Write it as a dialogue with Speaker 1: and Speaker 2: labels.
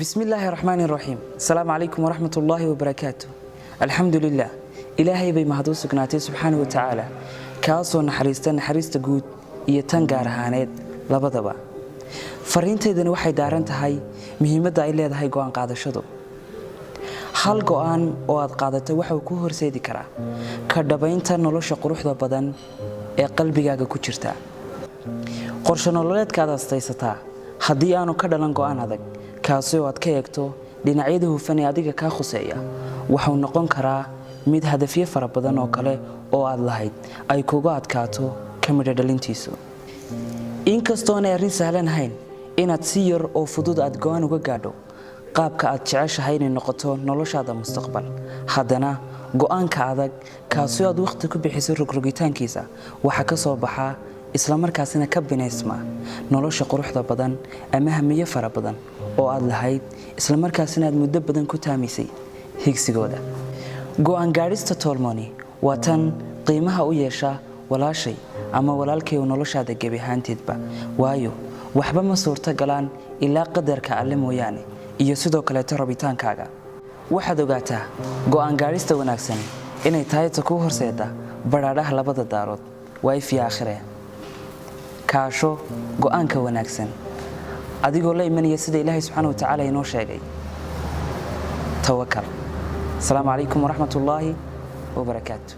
Speaker 1: بسم الله الرحمن الرحيم السلام عليكم ورحمة الله وبركاته الحمد لله إلهي بي مهدو سكناتي سبحانه وتعالى كاسو نحريستا قود إيتان غارهانيد لبدبا فرينتيدن waxay daaran tahay muhiimadda ay leedahay go'aan qaadashadu hal go'aan oo aad qaadato waxa uu ku horseedi karaa ka dhabaynta nolosha quruxda badan ee qalbigaaga ku jirta qorshe nololeedkaada astaysataa haddii aanu ka dhalan go'aan adag kaasi oo aad ka eegto dhinacyada hufan ee adiga ka khuseeya waxa uu noqon karaa mid hadafyo fara badan oo kale oo aad lahayd ay kugu adkaato kamid dhalintiisu inkastoo aanay arrin sahlan ahayn inaad si yar oo fudud aad go'aan uga gaadho qaabka aad jeceshahay inay noqoto noloshaada mustaqbal haddana go'aanka adag kaasi oo aad waqti ku bixiso rogrogitaankiisa waxa ka soo baxa isla markaasina ka binaysma nolosha quruxda badan ama hamiye fara badan oo aad lahayd isla markaasina aad muddo badan ku taamisay higsigooda go'aan gaadhista tolmoni waa tan qiimaha u yeesha walaashay ama walaalkay oo noloshaada gabi ahaanteedba waayo waxba ma suurta galaan ilaa qadarka alle mooyaane iyo sidoo kale rabitaankaaga waxaad ogaataa go'aan gaadhista wanaagsan inay tahay ta ku horseeda badhaadhaha labada daarood waa fi aakhire kaasho go'aanka wanaagsan adigoo la imanaya sida Ilaahay subhanahu wa ta'ala inoo sheegay tawakkal. Assalamu alaykum wa rahmatullahi wa barakatuh.